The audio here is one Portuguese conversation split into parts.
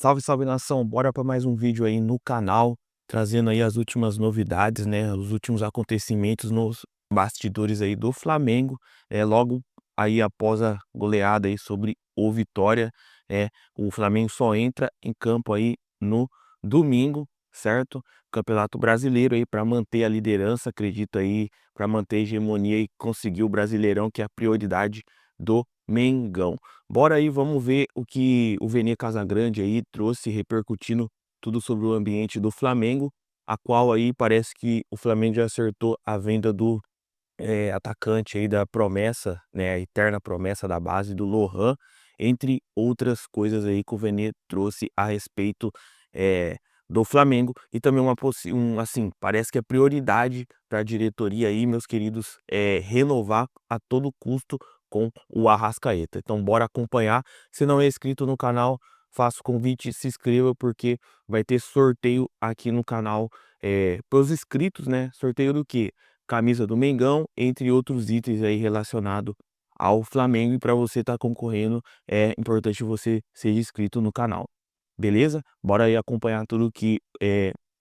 Salve, salve nação, bora para mais um vídeo aí no canal, trazendo aí as últimas novidades, né, os últimos acontecimentos nos bastidores aí do Flamengo, logo aí após a goleada aí sobre o Vitória, o Flamengo só entra em campo aí no domingo, certo? Campeonato Brasileiro aí para manter a liderança, acredito aí, para manter a hegemonia e conseguir o Brasileirão, que é a prioridade do Mengão. Bora aí, vamos ver o que o Vene Casagrande aí trouxe, repercutindo tudo sobre o ambiente do Flamengo, a qual aí parece que o Flamengo já acertou a venda do atacante aí da promessa, né, a eterna promessa da base do Lohan, entre outras coisas aí que o Vene trouxe a respeito do Flamengo e também assim, parece que é prioridade da diretoria aí, meus queridos, renovar a todo custo com o Arrascaeta. Então bora acompanhar. Se não é inscrito no canal, faço o convite, se inscreva porque vai ter sorteio aqui no canal para os inscritos, né? Sorteio do quê? Camisa do Mengão, entre outros itens aí relacionado ao Flamengo. E para você estar concorrendo, é importante você ser inscrito no canal. Beleza? Bora aí acompanhar tudo que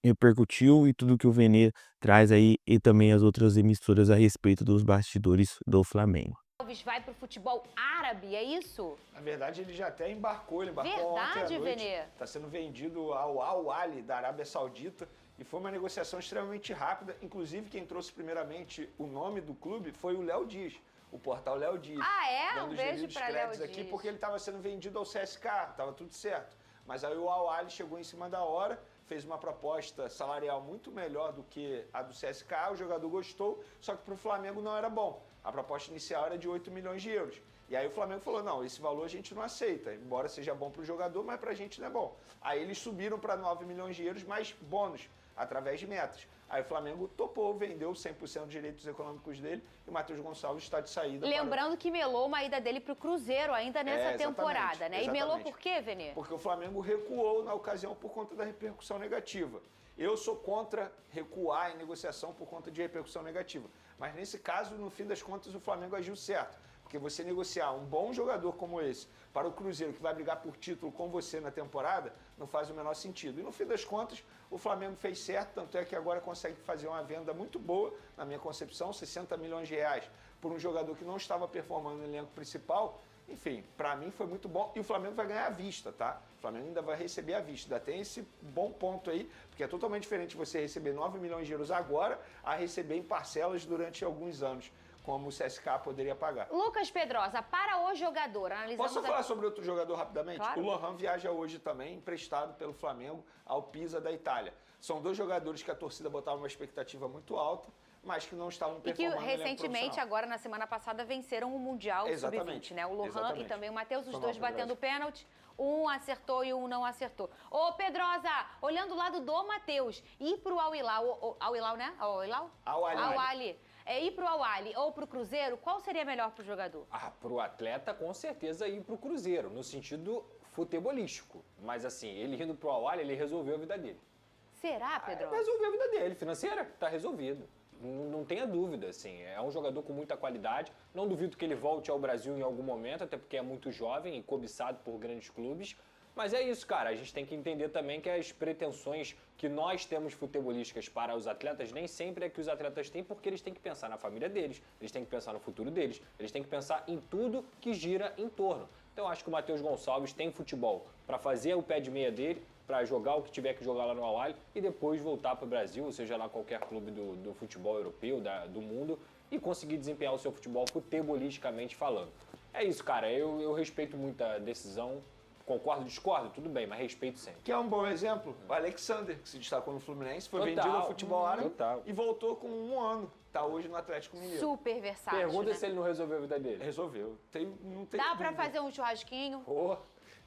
repercutiu e tudo que o Vene traz aí e também as outras emissoras a respeito dos bastidores do Flamengo. Alves vai pro futebol árabe, é isso? Na verdade, ele já até embarcou. Ele embarcou Verdade, ontem à noite. Vene? Está sendo vendido ao Al Ahly da Arábia Saudita. E foi uma negociação extremamente rápida. Inclusive, quem trouxe primeiramente o nome do clube foi o Léo Dias, o portal Léo Dias. Ah, é? Dando Um os beijo devidos para Léo créditos aqui, Dias. porque ele estava sendo vendido ao CSKA, estava tudo certo. Mas aí o Al Ahly chegou em cima da hora, fez uma proposta salarial muito melhor do que a do CSKA, o jogador gostou, só que para o Flamengo não era bom. A proposta inicial era de 8 milhões de euros. E aí o Flamengo falou, não, esse valor a gente não aceita, embora seja bom para o jogador, mas para a gente não é bom. Aí eles subiram para 9 milhões de euros, mais bônus, através de metas. Aí o Flamengo topou, vendeu 100% dos direitos econômicos dele e o Matheus Gonçalves está de saída. Lembrando que melou uma ida dele pro Cruzeiro ainda nessa temporada, né? Exatamente. E melou por quê, Vene? Porque o Flamengo recuou na ocasião por conta da repercussão negativa. Eu sou contra recuar em negociação por conta de repercussão negativa. Mas nesse caso, no fim das contas, o Flamengo agiu certo. Porque você negociar um bom jogador como esse para o Cruzeiro, que vai brigar por título com você na temporada, não faz o menor sentido. E no fim das contas, o Flamengo fez certo, tanto é que agora consegue fazer uma venda muito boa, na minha concepção, 60 milhões de reais por um jogador que não estava performando no elenco principal. Enfim, para mim foi muito bom. E o Flamengo vai ganhar à vista, tá? O Flamengo ainda vai receber à vista. Ainda tem esse bom ponto aí, porque é totalmente diferente você receber 9 milhões de euros agora a receber em parcelas durante alguns anos, como o CSKA poderia pagar. Lucas Pedrosa, para o jogador, analisamos... Posso falar sobre outro jogador rapidamente? Claro. O Lohan viaja hoje também, emprestado pelo Flamengo ao Pisa da Itália. São dois jogadores que a torcida botava uma expectativa muito alta, mas que não estavam E que performando no elenco recentemente, profissional. agora na semana passada, venceram o Mundial Sub-20, né? O Lohan Exatamente. e também o Matheus, os Foi dois mal, batendo Pedrosa. pênalti. Um acertou e um não acertou. Ô, Pedrosa, olhando o lado do Matheus, ir pro Al Hilal, Al Hilal, né? Al Hilal? Al Ahly. Al Ahly. Ir pro Al Ahly ou pro Cruzeiro, qual seria melhor pro jogador? Pro atleta, com certeza, ir pro Cruzeiro, no sentido futebolístico. Mas assim, ele indo pro Al Ahly, ele resolveu a vida dele. Será, Pedrosa? Resolveu a vida dele, financeira, tá resolvido. Não tenha dúvida, assim, é um jogador com muita qualidade. Não duvido que ele volte ao Brasil em algum momento, até porque é muito jovem e cobiçado por grandes clubes. Mas é isso, cara, a gente tem que entender também que as pretensões que nós temos futebolísticas para os atletas nem sempre é que os atletas têm, porque eles têm que pensar na família deles, eles têm que pensar no futuro deles, eles têm que pensar em tudo que gira em torno. Então acho que o Matheus Gonçalves tem futebol para fazer o pé de meia dele, para jogar o que tiver que jogar lá no Al Ahly e depois voltar para o Brasil, ou seja lá qualquer clube do futebol europeu, do mundo, e conseguir desempenhar o seu futebol futebolisticamente falando. É isso, cara, eu respeito muito a decisão. Concordo, discordo, tudo bem, mas respeito sempre. Que é um bom exemplo, o Alexander, que se destacou no Fluminense, foi Total. vendido ao futebol árabe Total. e voltou com 1 ano. Tá hoje no Atlético Mineiro. Super versátil, Pergunta né? se ele não resolveu a vida dele. Resolveu. Não tem Dá pra dúvida. fazer um churrasquinho? Pô,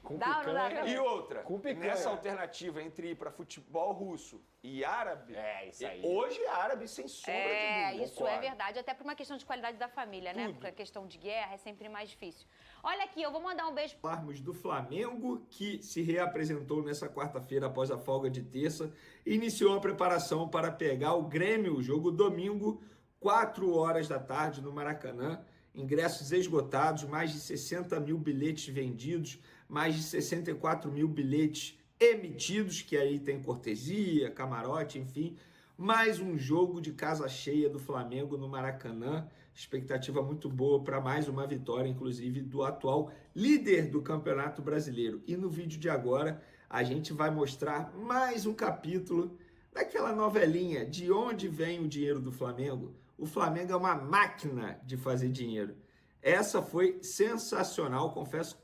com Dá ou não dá picanha. pra- E outra, Com picanha. nessa alternativa entre ir para futebol russo e árabe, Isso aí. hoje é árabe sem sombra de dúvida. Isso é concordo. verdade, até por uma questão de qualidade da família, né? Porque a questão de guerra é sempre mais difícil. Olha aqui, eu vou mandar um beijo. Falarmos do Flamengo, que se reapresentou nessa quarta-feira após a folga de terça, iniciou a preparação para pegar o Grêmio, jogo domingo, 4 horas da tarde no Maracanã. Ingressos esgotados, mais de 60 mil bilhetes vendidos, mais de 64 mil bilhetes emitidos, que aí tem cortesia, camarote, enfim. Mais um jogo de casa cheia do Flamengo no Maracanã. Expectativa muito boa para mais uma vitória, inclusive, do atual líder do Campeonato Brasileiro. E no vídeo de agora, a gente vai mostrar mais um capítulo daquela novelinha De Onde Vem o Dinheiro do Flamengo. O Flamengo é uma máquina de fazer dinheiro. Essa foi sensacional, confesso.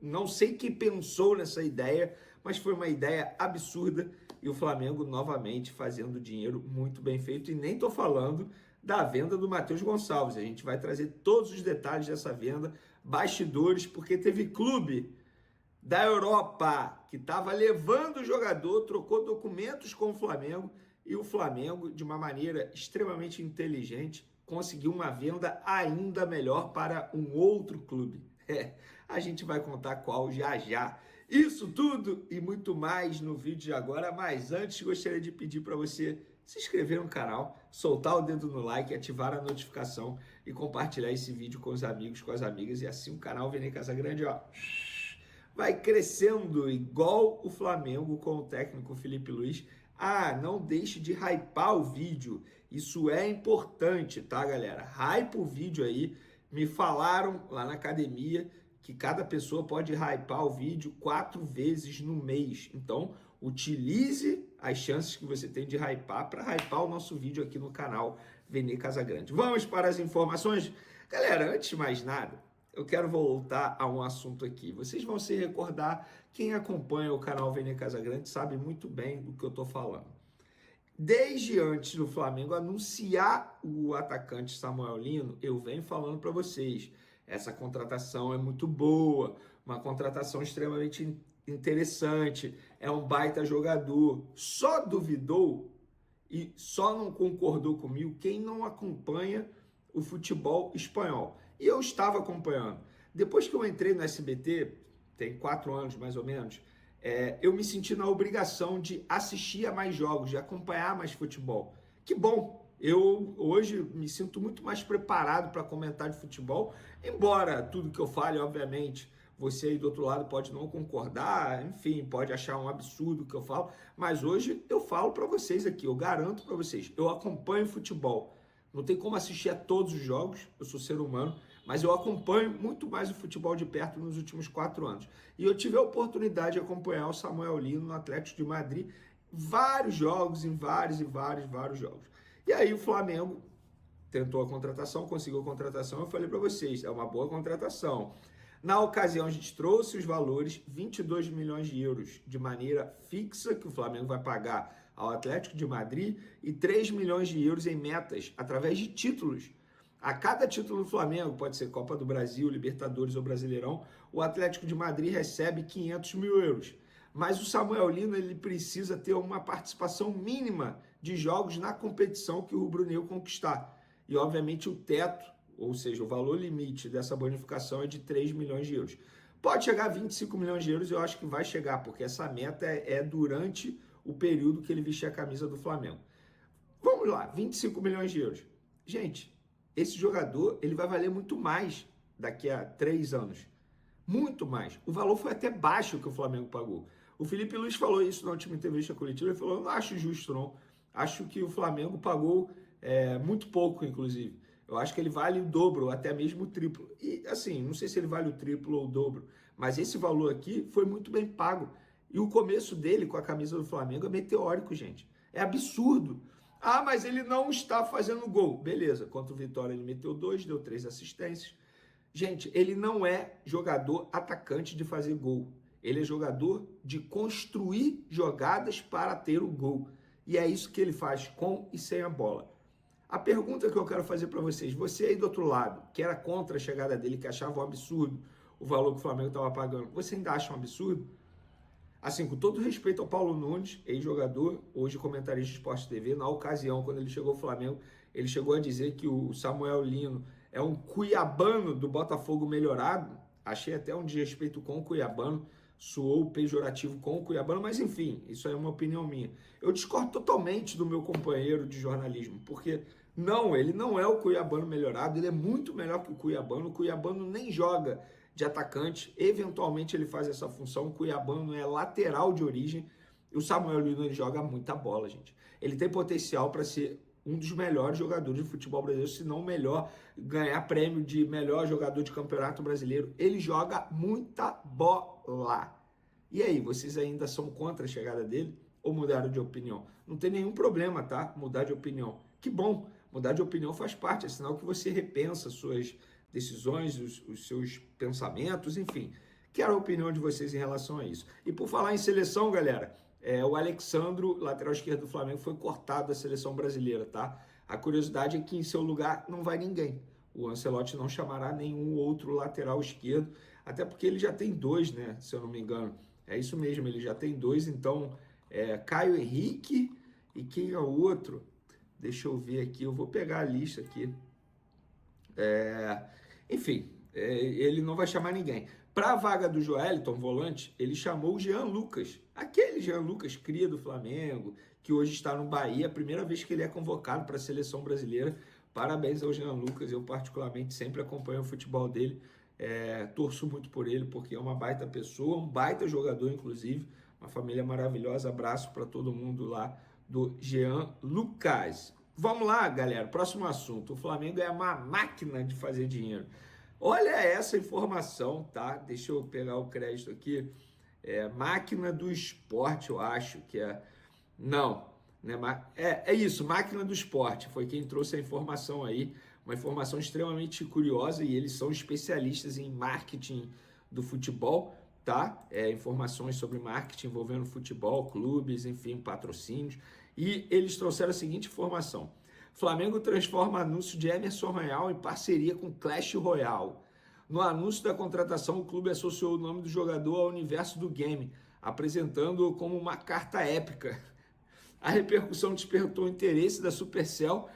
Não sei quem pensou nessa ideia, mas foi uma ideia absurda e o Flamengo novamente fazendo dinheiro muito bem feito. E nem estou falando da venda do Matheus Gonçalves. A gente vai trazer todos os detalhes dessa venda, bastidores, porque teve clube da Europa que estava levando o jogador, trocou documentos com o Flamengo e o Flamengo, de uma maneira extremamente inteligente, conseguiu uma venda ainda melhor para um outro clube. A gente vai contar qual já já. Isso tudo e muito mais no vídeo de agora, mas antes gostaria de pedir para você se inscrever no canal, soltar o dedo no like, ativar a notificação e compartilhar esse vídeo com os amigos, com as amigas, e assim o canal Vene Casagrande, ó, vai crescendo igual o Flamengo com o técnico Felipe Luiz. Ah, não deixe de hypar o vídeo, isso é importante, tá, galera? Hypa o vídeo aí. Me falaram lá na academia que cada pessoa pode hypar o vídeo 4 vezes no mês. Então, utilize as chances que você tem de hypar para hypar o nosso vídeo aqui no canal Vene Casagrande. Vamos para as informações? Galera, antes de mais nada, eu quero voltar a um assunto aqui. Vocês vão se recordar, quem acompanha o canal Vene Casagrande sabe muito bem do que eu estou falando. Desde antes do Flamengo anunciar o atacante Samuel Lino, eu venho falando para vocês, essa contratação é muito boa, uma contratação extremamente interessante, é um baita jogador. Só duvidou e só não concordou comigo quem não acompanha o futebol espanhol. E eu estava acompanhando. Depois que eu entrei no SBT, tem 4 anos mais ou menos, eu me senti na obrigação de assistir a mais jogos, de acompanhar mais futebol. Que bom! Eu hoje me sinto muito mais preparado para comentar de futebol, embora tudo que eu fale, obviamente, você aí do outro lado pode não concordar, enfim, pode achar um absurdo o que eu falo, mas hoje eu falo para vocês aqui, eu garanto para vocês, eu acompanho futebol. Não tem como assistir a todos os jogos, eu sou ser humano, mas eu acompanho muito mais o futebol de perto nos últimos 4 anos. E eu tive a oportunidade de acompanhar o Samuel Lino no Atlético de Madrid, vários jogos, em vários jogos. E aí o Flamengo tentou a contratação, conseguiu a contratação, eu falei para vocês, é uma boa contratação. Na ocasião a gente trouxe os valores, 22 milhões de euros de maneira fixa, que o Flamengo vai pagar ao Atlético de Madrid, e 3 milhões de euros em metas, através de títulos. A cada título do Flamengo, pode ser Copa do Brasil, Libertadores ou Brasileirão, o Atlético de Madrid recebe 500 mil euros. Mas o Samuel Lino, ele precisa ter uma participação mínima de jogos na competição que o rubro-negro conquistar. E, obviamente, o teto, ou seja, o valor limite dessa bonificação é de 3 milhões de euros. Pode chegar a 25 milhões de euros, eu acho que vai chegar, porque essa meta é durante o período que ele vestir a camisa do Flamengo. Vamos lá, 25 milhões de euros. Gente, esse jogador ele vai valer muito mais daqui a 3 anos. Muito mais. O valor foi até baixo que o Flamengo pagou. O Felipe Luiz falou isso na última entrevista coletiva, ele falou, eu não acho justo não. Acho que o Flamengo pagou muito pouco, inclusive. Eu acho que ele vale o dobro, ou até mesmo o triplo. E assim, não sei se ele vale o triplo ou o dobro, mas esse valor aqui foi muito bem pago. E o começo dele com a camisa do Flamengo é meteórico, gente. É absurdo. Ah, mas ele não está fazendo gol. Beleza, contra o Vitória ele meteu 2, deu 3 assistências. Gente, ele não é jogador atacante de fazer gol. Ele é jogador de construir jogadas para ter o gol. E é isso que ele faz com e sem a bola. A pergunta que eu quero fazer para vocês, você aí do outro lado, que era contra a chegada dele, que achava um absurdo o valor que o Flamengo estava pagando, você ainda acha um absurdo? Assim, com todo respeito ao Paulo Nunes, ex-jogador, hoje comentarista de Sport TV, na ocasião, quando ele chegou ao Flamengo, ele chegou a dizer que o Samuel Lino é um cuiabano do Botafogo melhorado. Achei até um desrespeito com o cuiabano, soou pejorativo com o cuiabano, mas enfim, isso é uma opinião minha. Eu discordo totalmente do meu companheiro de jornalismo, porque não, ele não é o cuiabano melhorado, ele é muito melhor que o cuiabano nem joga de atacante. Eventualmente ele faz essa função. O Cuiabano é lateral de origem. E o Samuel Lino, ele joga muita bola, gente. Ele tem potencial para ser um dos melhores jogadores de futebol brasileiro, se não o melhor, ganhar prêmio de melhor jogador de campeonato brasileiro. Ele joga muita bola. E aí, vocês ainda são contra a chegada dele ou mudaram de opinião? Não tem nenhum problema, tá? Mudar de opinião. Que bom, mudar de opinião faz parte, é sinal que você repensa suas decisões, os seus pensamentos, enfim. Quero a opinião de vocês em relação a isso. E por falar em seleção, galera, o Alexandro, lateral esquerdo do Flamengo, foi cortado da seleção brasileira, tá? A curiosidade é que em seu lugar não vai ninguém. O Ancelotti não chamará nenhum outro lateral esquerdo, até porque ele já tem 2, né? Se eu não me engano. É isso mesmo, ele já tem 2, então Caio Henrique e quem é o outro? Deixa eu ver aqui, eu vou pegar a lista aqui. Enfim, ele não vai chamar ninguém. Para a vaga do Joelton, volante, ele chamou o Jean Lucas. Aquele Jean Lucas, cria do Flamengo, que hoje está no Bahia, a primeira vez que ele é convocado para a seleção brasileira. Parabéns ao Jean Lucas, eu particularmente sempre acompanho o futebol dele. Torço muito por ele, porque é uma baita pessoa, um baita jogador, inclusive. Uma família maravilhosa. Abraço para todo mundo lá do Jean Lucas. Vamos lá, galera. Próximo assunto. O Flamengo é uma máquina de fazer dinheiro. Olha essa informação, tá? Deixa eu pegar o crédito aqui. Máquina do Esporte, eu acho que é. Não, né? É isso, Máquina do Esporte. Foi quem trouxe a informação aí. Uma informação extremamente curiosa e eles são especialistas em marketing do futebol, tá? Informações sobre marketing envolvendo futebol, clubes, enfim, patrocínios. E eles trouxeram a seguinte informação. Flamengo transforma anúncio de Emerson Royal em parceria com Clash Royale. No anúncio da contratação, o clube associou o nome do jogador ao universo do game, apresentando-o como uma carta épica. A repercussão despertou o interesse da Supercell,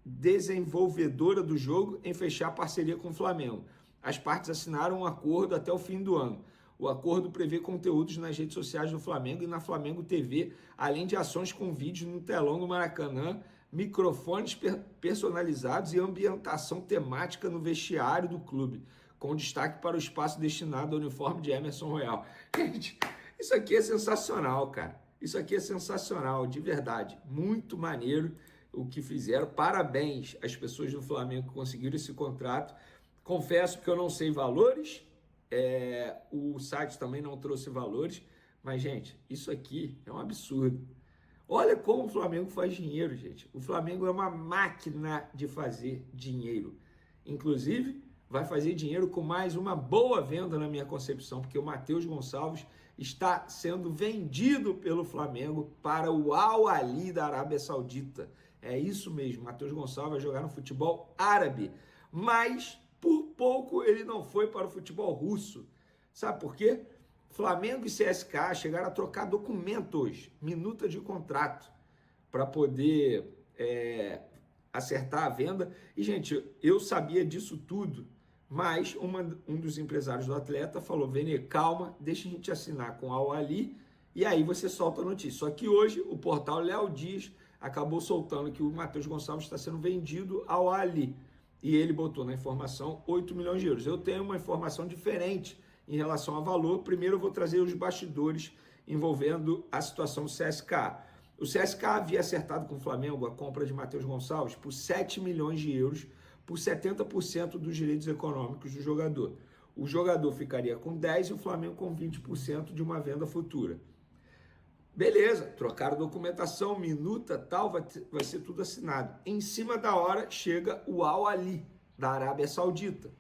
desenvolvedora do jogo, em fechar parceria com o Flamengo. As partes assinaram um acordo até o fim do ano. O acordo prevê conteúdos nas redes sociais do Flamengo e na Flamengo TV, além de ações com vídeos no telão do Maracanã, microfones personalizados e ambientação temática no vestiário do clube, com destaque para o espaço destinado ao uniforme de Emerson Royal. Gente, isso aqui é sensacional, cara. Isso aqui é sensacional, de verdade. Muito maneiro o que fizeram. Parabéns às pessoas do Flamengo que conseguiram esse contrato. Confesso que eu não sei valores, o site também não trouxe valores, mas, gente, isso aqui é um absurdo. Olha como o Flamengo faz dinheiro, gente. O Flamengo é uma máquina de fazer dinheiro. Inclusive, vai fazer dinheiro com mais uma boa venda na minha concepção, porque o Matheus Gonçalves está sendo vendido pelo Flamengo para o Al Ahly da Arábia Saudita. É isso mesmo, Matheus Gonçalves vai jogar no futebol árabe, mas por pouco ele não foi para o futebol russo. Sabe por quê? Flamengo e CSKA chegaram a trocar documentos, minuta de contrato, para poder acertar a venda. E, gente, eu sabia disso tudo, mas um dos empresários do atleta falou: Vene, calma, deixa a gente assinar com a Al Ahly e aí você solta a notícia. Só que hoje o portal Léo Dias acabou soltando que o Matheus Gonçalves está sendo vendido ao Al Ahly. E ele botou na informação 8 milhões de euros. Eu tenho uma informação diferente em relação a valor. Primeiro eu vou trazer os bastidores envolvendo a situação do CSKA. O CSKA havia acertado com o Flamengo a compra de Matheus Gonçalves por 7 milhões de euros por 70% dos direitos econômicos do jogador. O jogador ficaria com 10% e o Flamengo com 20% de uma venda futura. Beleza, trocaram documentação, minuta, tal, vai ser tudo assinado. Em cima da hora chega o Al Ahly, da Arábia Saudita.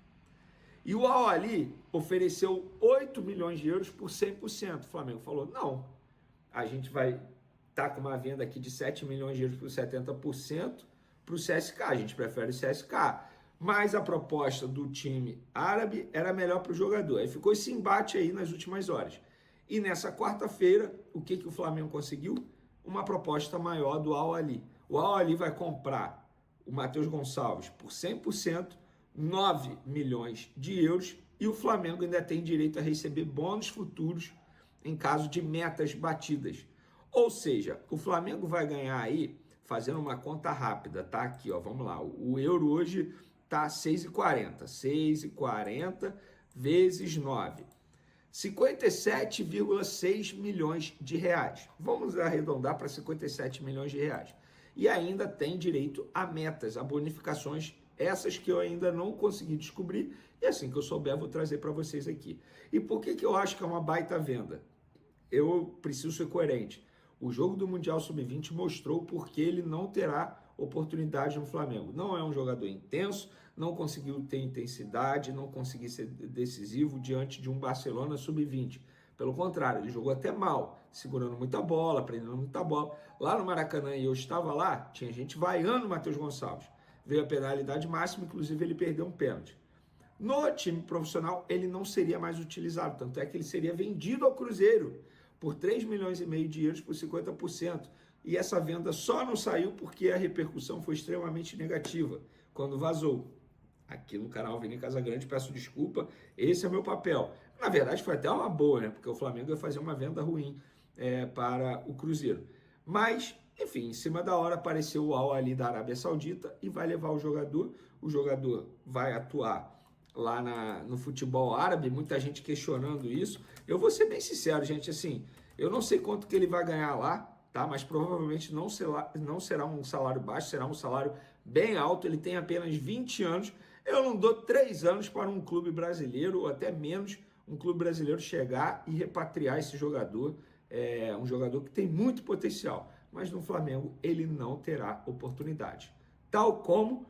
E o Al Ahly ofereceu 8 milhões de euros por 100%. O Flamengo falou: não, a gente vai estar com uma venda aqui de 7 milhões de euros por 70% para o CSKA. A gente prefere o CSKA. Mas a proposta do time árabe era melhor para o jogador. Aí ficou esse embate aí nas últimas horas. E nessa quarta-feira, o que o Flamengo conseguiu? Uma proposta maior do Al Ahly. O Al Ahly vai comprar o Matheus Gonçalves por 100%, 9 milhões de euros, e o Flamengo ainda tem direito a receber bônus futuros em caso de metas batidas. Ou seja, o Flamengo vai ganhar aí, fazendo uma conta rápida, tá? Aqui, ó, vamos lá. O euro hoje tá 6,40. 6,40 vezes 9. 57,6 milhões de reais. Vamos arredondar para 57 milhões de reais. E ainda tem direito a metas, a bonificações, essas que eu ainda não consegui descobrir, e assim que eu souber, vou trazer para vocês aqui. E por que eu acho que é uma baita venda? Eu preciso ser coerente. O jogo do Mundial Sub-20 mostrou porque ele não terá oportunidade no Flamengo. Não é um jogador intenso, não conseguiu ter intensidade, não conseguiu ser decisivo diante de um Barcelona Sub-20. Pelo contrário, ele jogou até mal, segurando muita bola, prendendo muita bola. Lá no Maracanã, e eu estava lá, tinha gente vaiando o Matheus Gonçalves. Veio a penalidade máxima, inclusive ele perdeu um pênalti. No time profissional, ele não seria mais utilizado, tanto é que ele seria vendido ao Cruzeiro por 3 milhões e meio de euros por 50%. E essa venda só não saiu porque a repercussão foi extremamente negativa quando vazou. Aqui no canal Vini Casagrande, peço desculpa, esse é meu papel. Na verdade, foi até uma boa, né? Porque o Flamengo ia fazer uma venda ruim para o Cruzeiro. Mas, enfim, em cima da hora apareceu o Al Ahly da Arábia Saudita e vai levar o jogador. O jogador vai atuar lá no futebol árabe, muita gente questionando isso. Eu vou ser bem sincero, gente, assim, eu não sei quanto que ele vai ganhar lá, tá? Mas provavelmente não será um salário baixo, será um salário bem alto. Ele tem apenas 20 anos. Eu não dou 3 anos para um clube brasileiro, ou até menos, um clube brasileiro chegar e repatriar esse jogador. É um jogador que tem muito potencial, mas no Flamengo ele não terá oportunidade. Tal como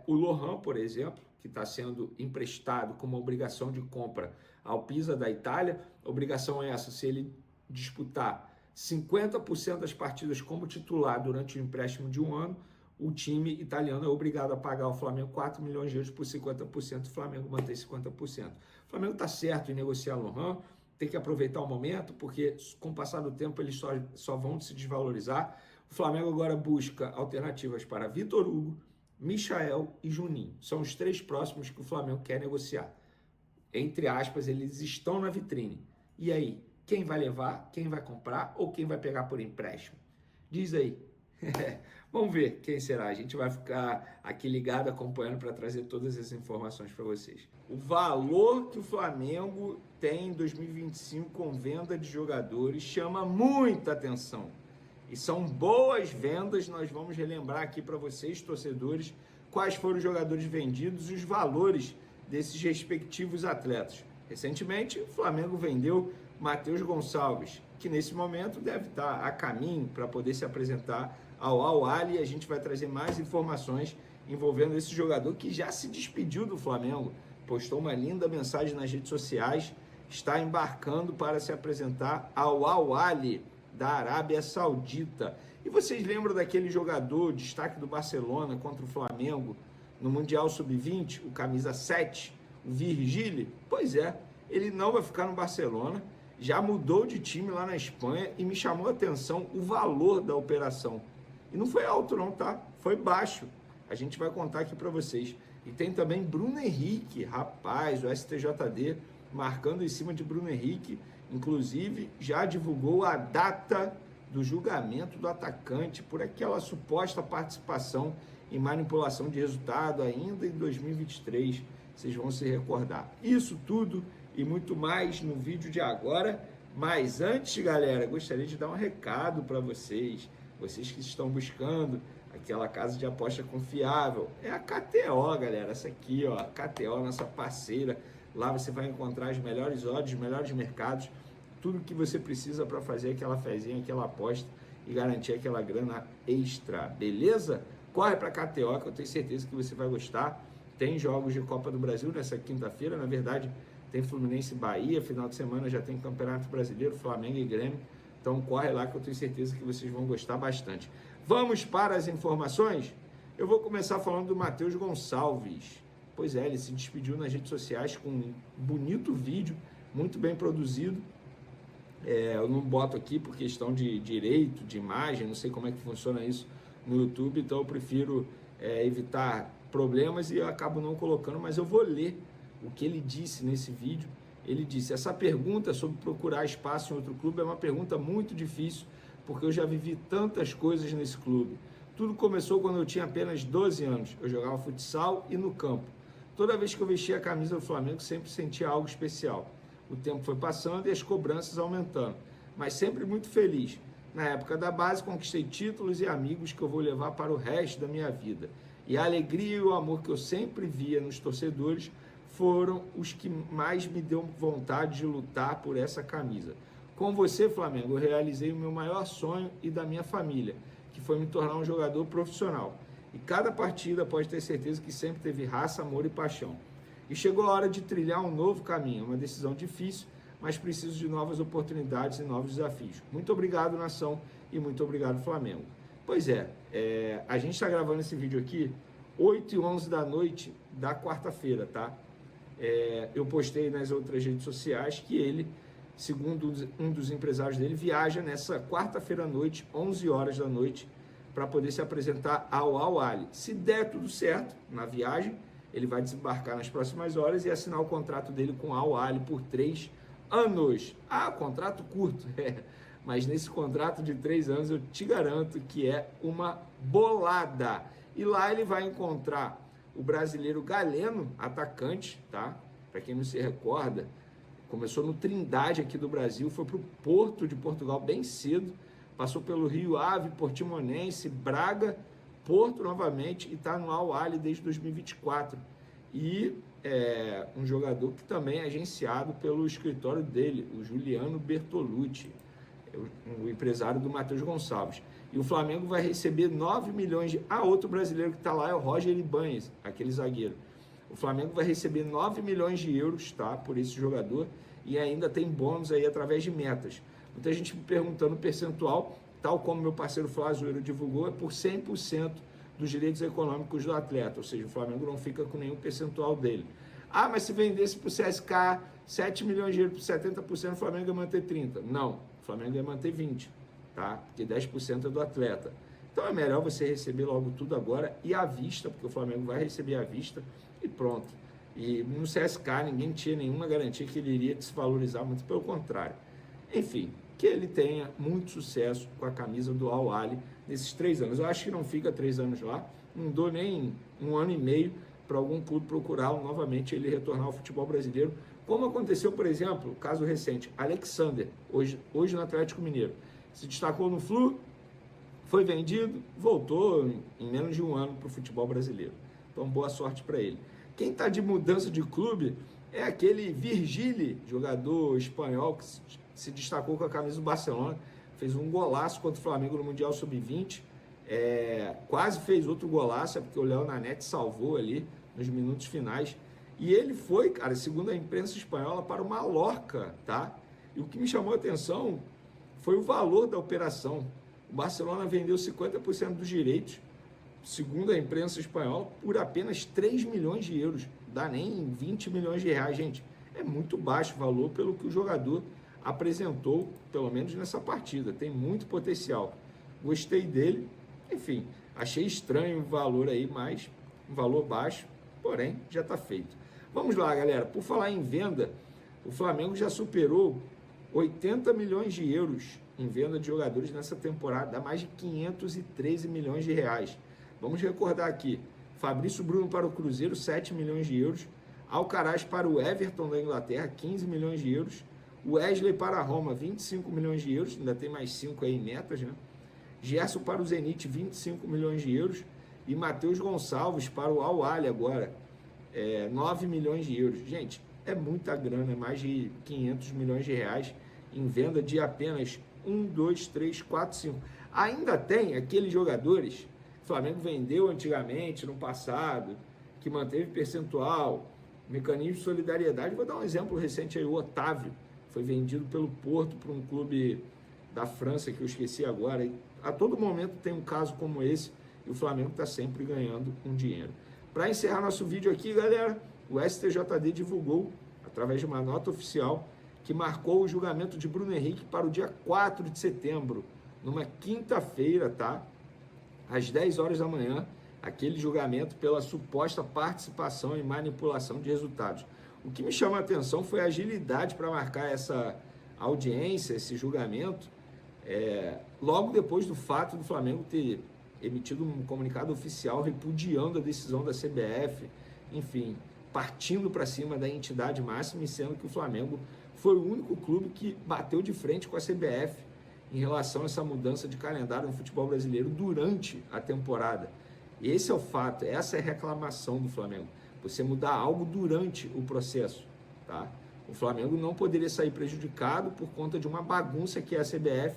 o Lohan, por exemplo, que está sendo emprestado com uma obrigação de compra ao Pisa da Itália. Obrigação essa, se ele disputar 50% das partidas como titular durante o empréstimo de um ano, o time italiano é obrigado a pagar ao Flamengo 4 milhões de euros por 50%, o Flamengo mantém 50%. O Flamengo está certo em negociar Lohan, tem que aproveitar o momento, porque com o passar do tempo eles só vão se desvalorizar. O Flamengo agora busca alternativas para Vitor Hugo, Michael e Juninho. São os 3 próximos que o Flamengo quer negociar. Entre aspas, eles estão na vitrine. E aí, quem vai levar, quem vai comprar ou quem vai pegar por empréstimo? Diz aí. Vamos ver quem será. A gente vai ficar aqui ligado, acompanhando para trazer todas as informações para vocês. O valor que o Flamengo tem em 2025 com venda de jogadores chama muita atenção. E são boas vendas. Nós vamos relembrar aqui para vocês, torcedores, quais foram os jogadores vendidos e os valores desses respectivos atletas. Recentemente, o Flamengo vendeu Matheus Gonçalves, que nesse momento deve estar a caminho para poder se apresentar ao Al Ahly. A gente vai trazer mais informações envolvendo esse jogador que já se despediu do Flamengo, postou uma linda mensagem nas redes sociais, está embarcando para se apresentar ao Al Ahly da Arábia Saudita. E vocês lembram daquele jogador, destaque do Barcelona contra o Flamengo no Mundial Sub-20, o camisa 7, o Virgili? Pois é, ele não vai ficar no Barcelona, já mudou de time lá na Espanha e me chamou a atenção o valor da operação. E não foi alto não, tá? Foi baixo. A gente vai contar aqui para vocês. E tem também Bruno Henrique, rapaz, o STJD marcando em cima de Bruno Henrique, inclusive já divulgou a data do julgamento do atacante por aquela suposta participação em manipulação de resultado ainda em 2023. Vocês vão se recordar. Isso tudo e muito mais no vídeo de agora. Mas antes, galera, gostaria de dar um recado para vocês. Vocês que estão buscando aquela casa de aposta confiável. É a KTO, galera. Essa aqui, ó, a KTO, nossa parceira. Lá você vai encontrar os melhores odds, os melhores mercados, tudo que você precisa para fazer aquela fezinha, aquela aposta e garantir aquela grana extra, beleza? Corre para a KTO, que eu tenho certeza que você vai gostar. Tem jogos de Copa do Brasil nessa quinta-feira, na verdade tem Fluminense e Bahia, final de semana já tem Campeonato Brasileiro, Flamengo e Grêmio. Então corre lá que eu tenho certeza que vocês vão gostar bastante. Vamos para as informações? Eu vou começar falando do Matheus Gonçalves. Pois é, ele se despediu nas redes sociais com um bonito vídeo, muito bem produzido. Eu não boto aqui por questão de direito, de imagem, não sei como é que funciona isso no YouTube, então eu prefiro evitar problemas e eu acabo não colocando, mas eu vou ler o que ele disse nesse vídeo. Ele disse: essa pergunta sobre procurar espaço em outro clube é uma pergunta muito difícil, porque eu já vivi tantas coisas nesse clube. Tudo começou quando eu tinha apenas 12 anos. Eu jogava futsal e no campo. Toda vez que eu vestia a camisa do Flamengo, sempre sentia algo especial. O tempo foi passando e as cobranças aumentando, mas sempre muito feliz. Na época da base, conquistei títulos e amigos que eu vou levar para o resto da minha vida. E a alegria e o amor que eu sempre via nos torcedores foram os que mais me deu vontade de lutar por essa camisa. Com você, Flamengo, eu realizei o meu maior sonho e da minha família, que foi me tornar um jogador profissional. E cada partida pode ter certeza que sempre teve raça, amor e paixão. E chegou a hora de trilhar um novo caminho, uma decisão difícil, mas preciso de novas oportunidades e novos desafios. Muito obrigado, nação, e muito obrigado, Flamengo. Pois é, a gente está gravando esse vídeo aqui 8h11 da noite da quarta-feira, tá? Eu postei nas outras redes sociais que ele, segundo um dos empresários dele, viaja nessa quarta-feira à noite, 11 horas da noite, para poder se apresentar ao Al Ahly. Se der tudo certo na viagem, ele vai desembarcar nas próximas horas e assinar o contrato dele com o Al Ahly por 3 anos. Contrato curto, mas nesse contrato de 3 anos eu te garanto que é uma bolada. E lá ele vai encontrar o brasileiro Galeno, atacante, tá? Para quem não se recorda, começou no Trindade aqui do Brasil, foi para o Porto de Portugal bem cedo, passou pelo Rio Ave, Portimonense, Braga, Porto novamente e está no Al Ahly desde 2024. E um jogador que também é agenciado pelo escritório dele, o Juliano Bertolucci, o empresário do Matheus Gonçalves. E o Flamengo vai receber 9 milhões de... outro brasileiro que está lá é o Roger Ibanez, aquele zagueiro. O Flamengo vai receber 9 milhões de euros, tá, por esse jogador, e ainda tem bônus aí através de metas. Muita gente me perguntando o percentual, tal como meu parceiro Flávio divulgou, é por 100% dos direitos econômicos do atleta, ou seja, o Flamengo não fica com nenhum percentual dele. Mas se vendesse para o CSK 7 milhões de euros por 70%, o Flamengo ia manter 30%. Não, o Flamengo ia manter 20%, tá? Porque 10% é do atleta. Então é melhor você receber logo tudo agora e à vista, porque o Flamengo vai receber à vista e pronto. E no CSK ninguém tinha nenhuma garantia que ele iria desvalorizar, muito pelo contrário. Enfim, que ele tenha muito sucesso com a camisa do Al Ahly nesses 3 anos. Eu acho que não fica 3 anos lá, não dou nem 1 ano e meio para algum clube procurá-lo novamente, ele retornar ao futebol brasileiro, como aconteceu, por exemplo, caso recente, Alexander, hoje no Atlético Mineiro, se destacou no Flu, foi vendido, voltou em menos de 1 ano para o futebol brasileiro. Então, boa sorte para ele. Quem está de mudança de clube é aquele Virgili, jogador espanhol que se destacou com a camisa do Barcelona, fez um golaço contra o Flamengo no Mundial Sub-20, quase fez outro golaço, porque o Léo Nanete salvou ali nos minutos finais. E ele foi, cara, segundo a imprensa espanhola, para o Mallorca, tá? E o que me chamou a atenção foi o valor da operação. O Barcelona vendeu 50% dos direitos, segundo a imprensa espanhola, por apenas 3 milhões de euros. Dá nem 20 milhões de reais, gente. É muito baixo o valor pelo que o jogador apresentou, pelo menos nessa partida. Tem muito potencial. Gostei dele. Enfim, achei estranho o valor aí, mas um valor baixo, porém, já está feito. Vamos lá, galera. Por falar em venda, o Flamengo já superou 80 milhões de euros em venda de jogadores nessa temporada, dá mais de 513 milhões de reais. Vamos recordar aqui, Fabrício Bruno para o Cruzeiro, 7 milhões de euros, Alcaraz para o Everton da Inglaterra, 15 milhões de euros, Wesley para a Roma, 25 milhões de euros, ainda tem mais 5 aí em metas, né? Gerson para o Zenit, 25 milhões de euros, e Matheus Gonçalves para o Al Ahly agora, 9 milhões de euros. Gente, é muita grana, é mais de 500 milhões de reais em venda de apenas 1, 2, 3, 4, 5. Ainda tem aqueles jogadores que o Flamengo vendeu antigamente, no passado, que manteve percentual, mecanismo de solidariedade. Vou dar um exemplo recente aí, o Otávio, foi vendido pelo Porto para um clube da França, que eu esqueci agora. E a todo momento tem um caso como esse e o Flamengo está sempre ganhando um dinheiro. Para encerrar nosso vídeo aqui, galera, o STJD divulgou, através de uma nota oficial, que marcou o julgamento de Bruno Henrique para o dia 4 de setembro, numa quinta-feira, tá? Às 10 horas da manhã, aquele julgamento pela suposta participação e manipulação de resultados. O que me chama a atenção foi a agilidade para marcar essa audiência, esse julgamento, logo depois do fato do Flamengo ter emitido um comunicado oficial repudiando a decisão da CBF. Enfim, partindo para cima da entidade máxima, e sendo que o Flamengo foi o único clube que bateu de frente com a CBF em relação a essa mudança de calendário no futebol brasileiro durante a temporada. Esse é o fato, essa é a reclamação do Flamengo. Você mudar algo durante o processo, tá? O Flamengo não poderia sair prejudicado por conta de uma bagunça que é a CBF.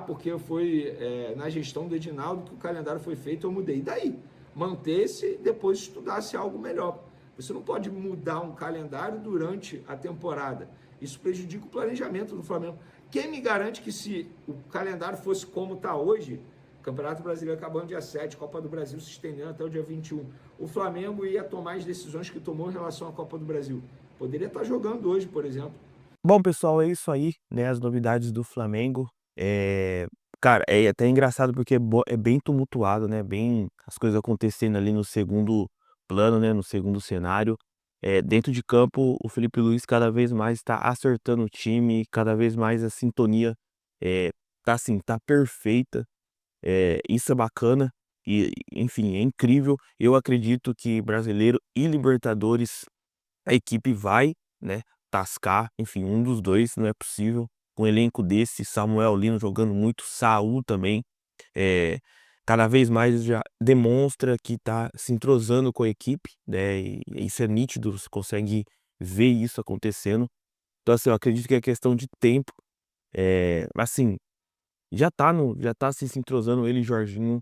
Porque foi na gestão do Edinaldo que o calendário foi feito, eu mudei. E daí? Manter-se e depois estudasse algo melhor. Você não pode mudar um calendário durante a temporada. Isso prejudica o planejamento do Flamengo. Quem me garante que se o calendário fosse como está hoje, Campeonato Brasileiro acabando dia 7, Copa do Brasil se estendendo até o dia 21, o Flamengo ia tomar as decisões que tomou em relação à Copa do Brasil? Poderia estar jogando hoje, por exemplo. Bom, pessoal, é isso aí, né, as novidades do Flamengo. Cara, é até engraçado porque é bem tumultuado, né, bem as coisas acontecendo ali no segundo plano, né, no segundo cenário. Dentro de campo, o Felipe Luiz cada vez mais está acertando o time, cada vez mais a sintonia, tá assim, tá perfeita. Isso é bacana e, enfim, é incrível. Eu acredito que Brasileiro e Libertadores a equipe vai, né, tascar, enfim, um dos dois, não é possível. Com um elenco desse, Samuel Lino jogando muito, Saul também, eh, cada vez mais já demonstra que tá se entrosando com a equipe, né, e isso é nítido, você consegue ver isso acontecendo. Então, assim, eu acredito que é questão de tempo, assim, já tá se entrosando ele e Jorginho,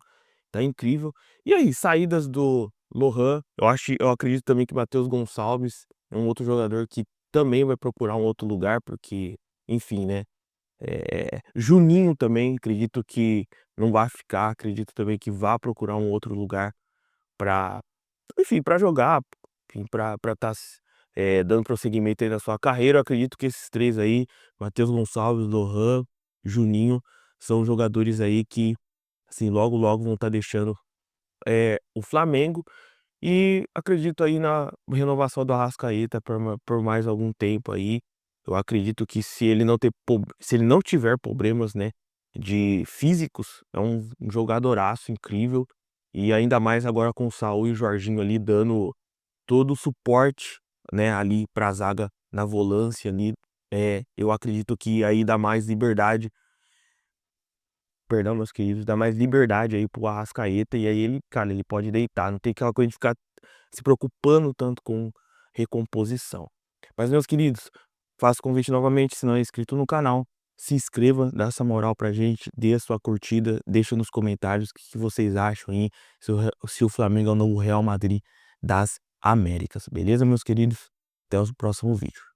tá incrível. E aí, saídas do Lohan, eu acredito também que Matheus Gonçalves é um outro jogador que também vai procurar um outro lugar, porque, enfim, né, Juninho também, acredito que não vai ficar, acredito também que vá procurar um outro lugar para, enfim, para jogar, enfim, para estar dando prosseguimento aí na sua carreira. Eu acredito que esses 3 aí, Matheus Gonçalves, Lohan, Juninho, são jogadores aí que, assim, logo, logo vão estar deixando, o Flamengo. E acredito aí na renovação do Arrascaeta por mais algum tempo aí. Eu acredito que se ele não tiver problemas, né, de físicos, é um jogadoraço incrível, e ainda mais agora com o Saul e o Jorginho ali dando todo o suporte, né, ali pra zaga na volância ali. Eu acredito que aí dá mais liberdade, perdão, meus queridos, dá mais liberdade aí pro Arrascaeta, e aí ele, cara, ele pode deitar, não tem aquela coisa de ficar se preocupando tanto com recomposição. Mas, meus queridos, faço o convite novamente, se não é inscrito no canal, se inscreva, dá essa moral pra gente, dê a sua curtida, deixa nos comentários o que vocês acham aí, se o Flamengo é o novo Real Madrid das Américas, beleza, meus queridos? Até o próximo vídeo.